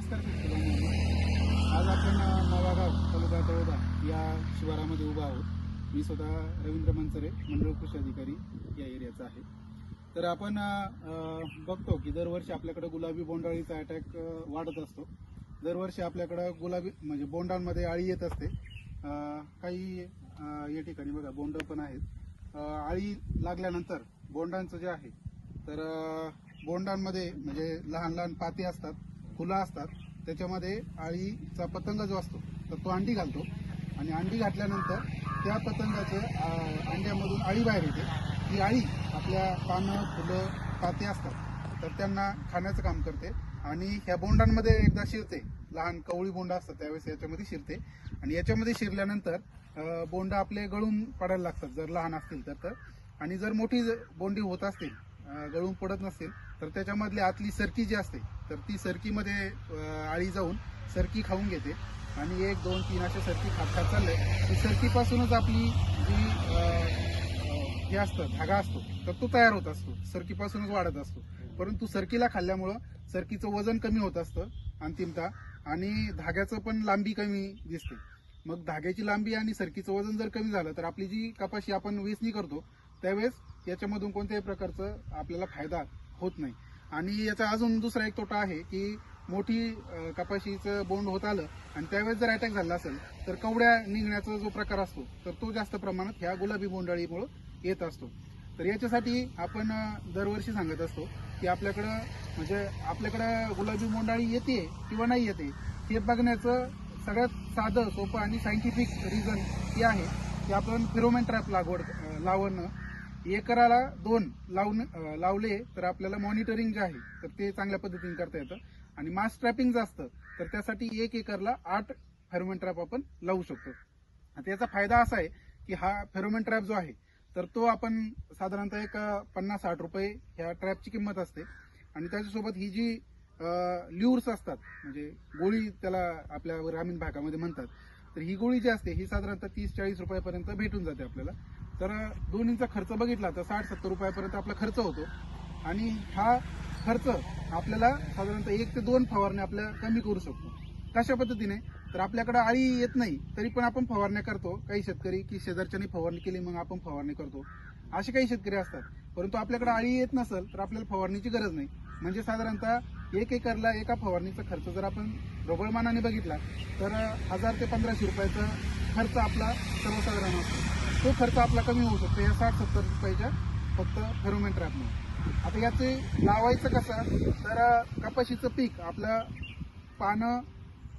नमस्कार शेतकरी बांधवांनो. आज आपण नवागाव तालुका तळोदा या शिवारामध्ये उभा आहोत. मी स्वतः रवींद्र मंचरे, मंडळ कृषी अधिकारी या एरियाचा आहे. तर आपण बघतो की दरवर्षी आपल्याकडे गुलाबी बोंडाळीचा अटॅक वाढत असतो. दरवर्षी आपल्याकडे गुलाबी म्हणजे बोंडांमध्ये अळी येत असते. काही या ठिकाणी बघा बोंड पण आहेत. अळी लागल्यानंतर बोंडांचं जे आहे तर बोंडांमध्ये म्हणजे लहान लहान पाती असतात, फुलं असतात. त्याच्यामध्ये अळीचा पतंग जो असतो तर तो अंडी घालतो आणि अंडी घातल्यानंतर त्या पतंगाच्या अंड्यामधून अळी बाहेर येते. ही अळी आपल्या पानं, फुलं, पाती असतात तर त्यांना खाण्याचं काम करते आणि ह्या बोंडांमध्ये एकदा शिरते. लहान कवळी बोंड असतात त्यावेळेस याच्यामध्ये शिरते आणि याच्यामध्ये शिरल्यानंतर बोंड आपले गळून पडायला लागतात जर लहान असतील तर. आणि जर मोठी बोंडी होत असतील, गळून पडत नसतील तर त्याच्यामधली आतली सरकी जी असते तर ती सरकीमध्ये अळी जाऊन सरकी खाऊन घेते आणि 1, 2, 3 अशा सरकी खात खात चालले. ती सरकीपासूनच आपली जी हे असतं धागा असतो तर तो तयार होत असतो, सरकीपासूनच वाढत असतो. परंतु सरकीला खाल्ल्यामुळं सरकीचं वजन कमी होत असतं अंतिमतः आणि धाग्याचं पण लांबी कमी दिसते. मग धाग्याची लांबी आणि सरकीचं वजन जर कमी झालं तर आपली जी कपाशी आपण वेचणी करतो त्यावेळेस याच्यामधून कोणत्याही प्रकारचं आपल्याला फायदा होत नाही. आणि याचा अजून दुसरा एक तोटा आहे की मोठी कपाशीचं बोंड होत आलं आणि त्यावेळेस जर अटॅक झाला असेल तर कवड्या निघण्याचा जो प्रकार असतो तर तो जास्त प्रमाणात ह्या गुलाबी बोंडाळीमुळे येत असतो. तर याच्यासाठी आपण दरवर्षी सांगत असतो की आपल्याकडं गुलाबी बोंडाळी येते किंवा नाही येते हे बघण्याचं सगळ्यात साधं, सोपं आणि सायंटिफिक रिझन हे आहे की आपण फेरोमोन ट्रॅप लावणं. एकराला 2 लावले तर आपल्याला मॉनिटरिंग जे आहे तर ते चांगल्या पद्धतीने करता येतं. आणि मास ट्रॅपिंग जे असतं तर त्यासाठी 1 एकरला 8 फेरोमोन ट्रॅप आपण लावू शकतो. आता याचा फायदा असा आहे की हा फेरोमोन ट्रॅप जो आहे तर तो आपण साधारणतः एक 50-60 रुपये ह्या ट्रॅपची किंमत असते. आणि त्याच्यासोबत ही जी ल्युअर्स असतात म्हणजे गोळी त्याला आपल्या ग्रामीण भागामध्ये म्हणतात तर ही गोळी जी असते ही साधारणतः 30-40 रुपयापर्यंत भेटून जाते आपल्याला. तर दोन्हीचा खर्च बघितला तर 60-70 रुपयापर्यंत आपला खर्च होतो. आणि हा खर्च आपल्याला साधारणतः 1 ते 2 फवारण्या आपल्या कमी करू शकतो. कशा पद्धतीने तर आपल्याकडे अळी येत नाही तरी पण आपण फवारण्या करतो. काही शेतकरी की शेजारच्यानी फवारणी केली मग आपण फवारणी करतो, असे काही शेतकरी असतात. परंतु आपल्याकडे अळी येत नसेल तर आपल्याला फवारणीची गरज नाही. म्हणजे साधारणतः 1 एकरला एका फवारणीचा खर्च जर आपण ढोबळमानाने बघितला तर 1000 ते 1500 रुपयाचा खर्च आपला सर्वसाधारण असतो. तो खर्च आपला कमी होऊ शकतो या 60-70 रुपयाच्या फक्त फेरोमोन ट्रॅपमुळे. आता याचे लावायचं कसं तर कपाशीचं पीक आपलं पानं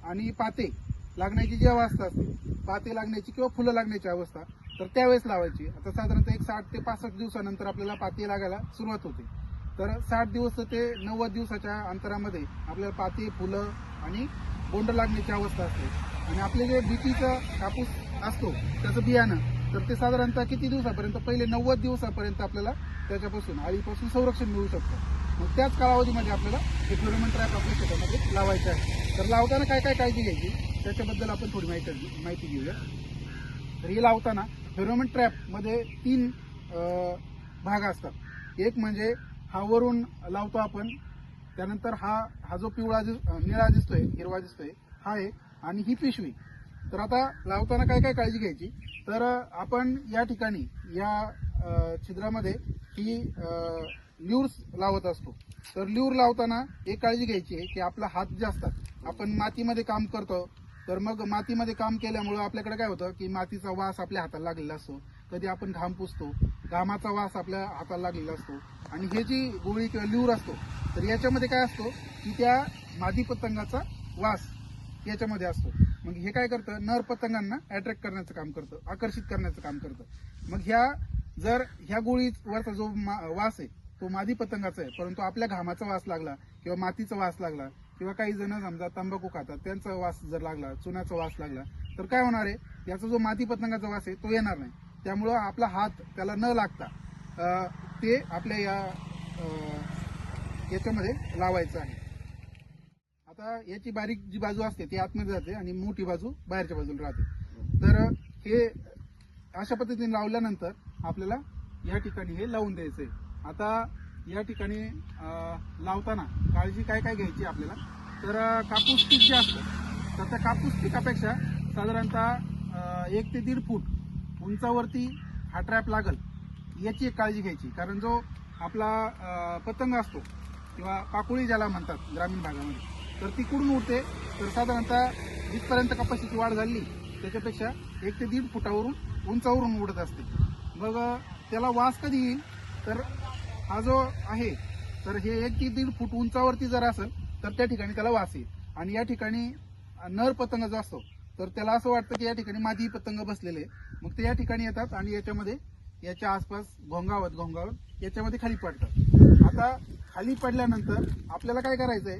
आणि पाते लागण्याची जी अवस्था असते, पाते लागण्याची किंवा फुलं लागण्याची अवस्था तर त्यावेळेस लावायची. आता साधारणतः एक 60 ते 65 दिवसानंतर आपल्याला पाते लागायला सुरुवात होते. तर 60 दिवस ते 90 दिवसाच्या अंतरामध्ये आपल्याला पाते, फुलं आणि बोंड लागण्याची अवस्था असते. आणि आपले जे बीटीचा कापूस असतो त्याचं बियाणं तर ते साधारणतः किती दिवसापर्यंत, पहिले 90 दिवसापर्यंत आपल्याला त्याच्यापासून अळीपासून संरक्षण मिळू शकतं. मग त्याच कालावधीमध्ये आपल्याला हे फेरोमोन ट्रॅप आपल्या शेतामध्ये लावायचं आहे. तर लावताना काय काय काळजी घ्यायची त्याच्याबद्दल आपण थोडी माहिती घेऊया. तर हे लावताना फेरोमोन ट्रॅपमध्ये 3 भाग असतात. एक म्हणजे हा वरून लावतो आपण, त्यानंतर हा जो पिवळा निळा दिसतोय, हिरवा दिसतोय हा आहे आणि ही पिशवी. तर आता लावताना काय काय काळजी घ्यायची तर आपण या ठिकाणी या छिद्रामध्ये ही ल्युअर्स लावत असतो. तर ल्युअर लावताना एक काळजी घ्यायची आहे की आपला हात जे असतात, आपण मातीमध्ये काम करतो तर मग मातीमध्ये काम केल्यामुळं आपल्याकडे काय होतं की मातीचा वास आपल्या हाताला लागलेला असतो. कधी आपण घाम पुसतो, घामाचा वास आपल्या हाताला लागलेला असतो. आणि हे जी गोळी किंवा ल्युअर असतो तर याच्यामध्ये काय असतो की त्या मादी पतंगाचा वास याच्यामध्ये असतो. मग हे काय करतं, नर पतंगांना अट्रॅक्ट करण्याचं काम करतं, आकर्षित करण्याचं काम करतं. मग जर ह्या गोळीवरचा जो वास आहे तो मादी पतंगाचा आहे, परंतु आपल्या घामाचा वास लागला किंवा मातीचा वास लागला किंवा काही जण समजा तंबाखू खातात त्यांचा वास जर लागला, चुन्याचा वास लागला तर काय होणार आहे, याचा जो मादी पतंगाचा वास आहे तो येणार नाही. त्यामुळं आपला हात त्याला न लागता ते आपल्या याच्यामध्ये लावायचं आहे. आता याची बारीक जी बाजू असते ती आतमध्ये जाते आणि मोठी बाजू बाहेरच्या बाजूला राहते. तर हे अशा पद्धतीने लावल्यानंतर आपल्याला या ठिकाणी हे लावून द्यायचं आहे. आता या ठिकाणी लावताना काळजी काय काय घ्यायची आपल्याला तर कापूस पीक जे असतं तर त्या कापूस पिकापेक्षा साधारणतः 1 ते 1.5 फूट उंचावरती हा ट्रॅप लागल याची एक काळजी घ्यायची. कारण जो आपला पतंग असतो किंवा पाकोळी ज्याला म्हणतात ग्रामीण भागामध्ये, तर ती कुठून उडते तर साधारणतः जिथपर्यंत कपाशीची वाढ झाली त्याच्यापेक्षा 1 ते 1.5 फुटावरून उंचावरून उडत असते. मग त्याला वास कधी येईल तर हा जो आहे तर हे 1 ते 1.5 फूट उंचावरती जर असेल तर त्या ठिकाणी त्याला वास येईल. आणि या ठिकाणी नर पतंग जो असतो तर त्याला असं वाटतं की या ठिकाणी मादी पतंग बसलेले, मग ते या ठिकाणी येतात आणि याच्या आसपास घोंगावत याच्यामध्ये खाली पडतात. आता खाली पडल्यानंतर आपल्याला काय करायचंय,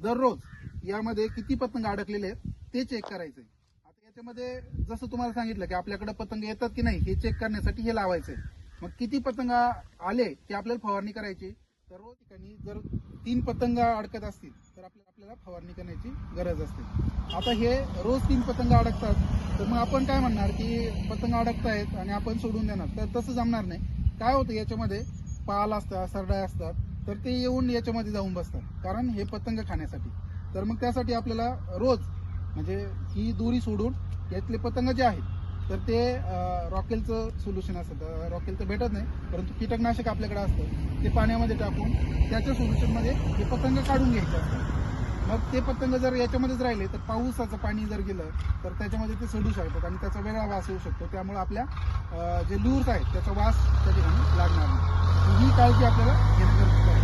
दररोज यामध्ये किती पतंग अडकलेले आहेत ते चेक करायचंय. आता याच्यामध्ये जसं तुम्हाला सांगितलं की आपल्याकडे पतंग येतात की नाही हे चेक करण्यासाठी हे लावायचंय. मग किती पतंग आले ते आपल्याला फवारणी करायची. तर रोज ठिकाणी जर 3 पतंग अडकत असतील तर आपल्याला फवारणी करण्याची गरज असते. आता हे रोज 3 पतंग अडकतात तर मग आपण काय म्हणणार की पतंग अडकतायत आणि आपण सोडून देणार, तर तसं जमणार नाही. काय होतं याच्यामध्ये पाल असतात, सरडाय असतात, तर ते येऊन याच्यामध्ये जाऊन बसतात कारण हे पतंग खाण्यासाठी. तर मग त्यासाठी आपल्याला रोज म्हणजे ही दोरी सोडून यातले पतंग जे आहेत तर ते रॉकेलचं सोल्युशन असतं. रॉकेल तर भेटत नाही परंतु कीटकनाशक आपल्याकडे असतं, ते पाण्यामध्ये टाकून त्याच्या सोल्युशनमध्ये हे पतंग काढून घ्यायचे असतात. मग ते पतंग जर याच्यामध्येच राहिले तर पावसाचं पाणी जर गेलं तर त्याच्यामध्ये ते सडू शकतात आणि त्याचा वेगळा वास येऊ शकतो. त्यामुळे आपल्या जे लूर्स आहेत त्याचा वास त्या ठिकाणी लागणार नाही. ही काळजी आपल्याला घेणं गरजेचं आहे.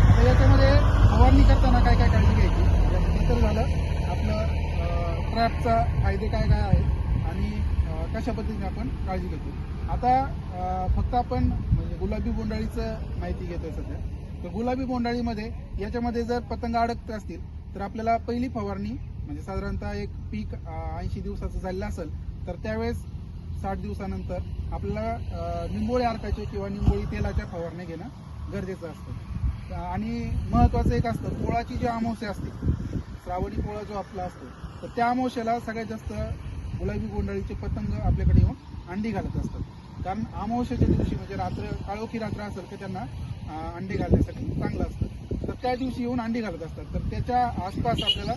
आता याच्यामध्ये फवारणी करताना काय काय काळजी घ्यायची हे तर झालं आपलं ट्रॅपचा फायदे काय काय आहेत आणि कशा पद्धतीने आपण काळजी घेतो. आता फक्त आपण म्हणजे गुलाबी बोंडाळीचं माहिती घेतोय सध्या. तर गुलाबी बोंडाळीमध्ये याच्यामध्ये जर पतंग अडकत असतील तर आपल्याला पहिली फवारणी म्हणजे साधारणतः एक पीक 80 दिवसाचं झालेलं असेल तर त्यावेळेस 60 दिवसानंतर आपल्याला निंबोळी अर्काचे किंवा निंबोळी तेलाच्या फवारण्या घेणं गरजेचं असतं. आणि महत्त्वाचं एक असतं, पोळाची जी अमावस्या असते, श्रावणी पोळा जो आपला असतो, तर त्या अमावस्याला सगळ्यात जास्त गुलाबी बोंडाळीचे पतंग आपल्याकडे येऊन अंडी घालत असतात. कारण अमावस्याच्या दिवशी म्हणजे काळोखी रात्र असेल तर त्यांना अंडे घालण्यासाठी चांगलं असतं, तर त्या दिवशी येऊन अंडी घालत असतात. तर त्याच्या आसपास आपल्याला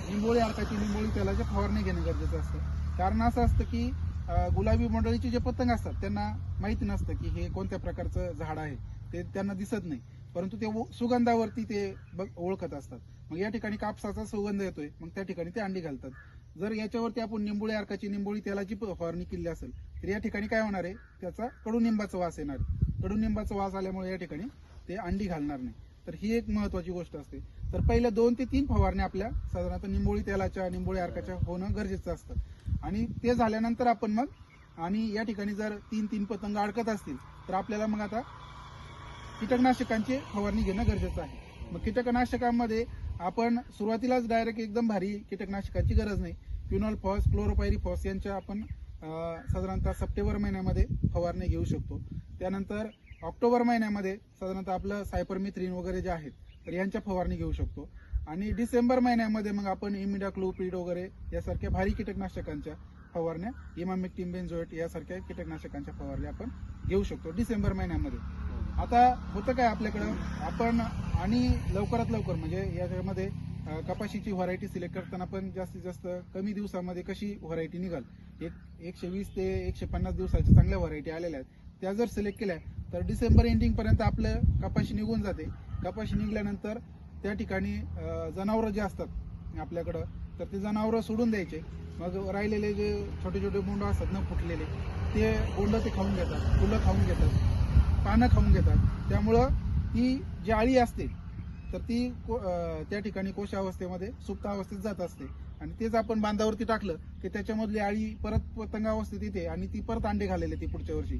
निंबोळी अर्काची निंबोळी तेलाच्या फवारणी घेणं गरजेचं असतं. कारण असं असतं की गुलाबी बोंडाळीचे जे पतंग असतात त्यांना माहिती नसतं की हे कोणत्या प्रकारचं झाड आहे, ते त्यांना दिसत नाही, परंतु ते सुगंधावरती ते ओळखत असतात. मग या ठिकाणी कापसाचा सुगंध येतोय, मग त्या ठिकाणी ते अंडी घालतात. जर याच्यावरती आपण निंबोळी अर्काची निंबोळी तेलाची फवारणी केली असेल तर या ठिकाणी काय होणार आहे, त्याचा कडुनिंबाचा वास येणार. कडुनिंबाचा वास आल्यामुळे या ठिकाणी ते अंडी घालणार नाही. तर ही एक महत्वाची गोष्ट असते. तर पहिल्या 2 ते 3 फवारण्या आपल्या साधारणतः निंबोळी तेलाच्या निंबोळी अर्काच्या होणं गरजेचं असतं. आणि ते झाल्यानंतर आपण मग आणि या ठिकाणी जर 3 पतंग अडकत असतील तर आपल्याला मग आता कीटकनाशकांची फवारणी घेणं गरजेचं आहे. मग कीटकनाशकांमध्ये आपण सुरुवातीलाच डायरेक्ट एकदम भारी कीटकनाशकाची गरज नाही. क्विनोलफॉस, क्लोरोपायरीफॉस यांच्या आपण साधारणतः सप्टेंबर महिन्यामध्ये फवारणी घेऊ शकतो. त्यानंतर ऑक्टोबर महिन्यामध्ये साधारणतः आपलं सायपरमिथ्रिन वगैरे जे आहेत तर यांच्या फवारणी घेऊ शकतो. आणि डिसेंबर महिन्यामध्ये मग आपण इमिडाक्लोप्रिड वगैरे यासारख्या भारी कीटकनाशकांच्या फवारण्या, इमामेक्टिन बेंझोएट यासारख्या कीटकनाशकांच्या फवारण्या आपण घेऊ शकतो डिसेंबर महिन्यामध्ये. आता होतं काय आपल्याकडं आपण आणि लवकरात लवकर म्हणजे याच्यामध्ये कपाशीची व्हरायटी सिलेक्ट करताना पण जास्तीत जास्त कमी दिवसामध्ये कशी व्हरायटी निघाल, 120 ते 150 दिवसाच्या चांगल्या व्हरायटी आलेल्या आहेत, त्या जर सिलेक्ट केल्या तर डिसेंबर एंडिंग पर्यंत आपलं कपाशी निघून जाते. कपाशी निघल्यानंतर त्या ठिकाणी जनावरं जे असतात आपल्याकडं तर ते जनावरं सोडून द्यायचे. मग राहिलेले जे छोटे छोटे बोंड असतात न फुटलेले ते बोंड ते खाऊन घेतात, फुलं खाऊन घेतात, पानं खाऊन घेतात. त्यामुळं ती जी अळी असते तर ती त्या ठिकाणी कोशावस्थेमध्ये सुप्त अवस्थेत जात असते आणि तेच आपण बांधावरती टाकलं की त्याच्यामधली अळी परत पतंगावस्थेत येते आणि ती परत अंडे घालेले ती पुढच्या वर्षी.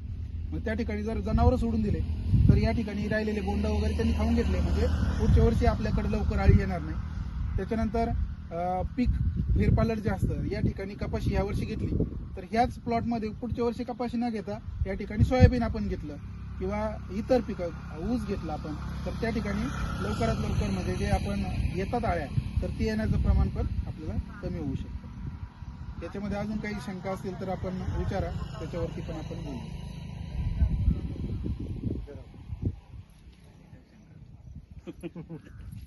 मग त्या ठिकाणी जर जनावरं सोडून दिले तर या ठिकाणी राहिलेले बोंड वगैरे त्यांनी खाऊन घेतले म्हणजे पुढच्या वर्षी आपल्याकडे लवकर अळी येणार नाही. त्याच्यानंतर पीक फेरपालट जे असतं, या ठिकाणी कपाशी ह्या वर्षी घेतली तर ह्याच प्लॉटमध्ये पुढच्या वर्षी कपाशी न घेता या ठिकाणी सोयाबीन आपण घेतलं किंवा इतर पिकं ऊस घेतला आपण तर त्या ठिकाणी लवकरात लवकर म्हणजे जे आपण येतात आळ्या तर ती येण्याचं प्रमाण पण आपल्याला कमी होऊ शकतं. याच्यामध्ये अजून काही शंका असतील तर आपण विचारा, त्याच्यावरती पण आपण बोलू.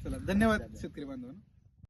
चला, धन्यवाद शेतकरी बांधवांनो.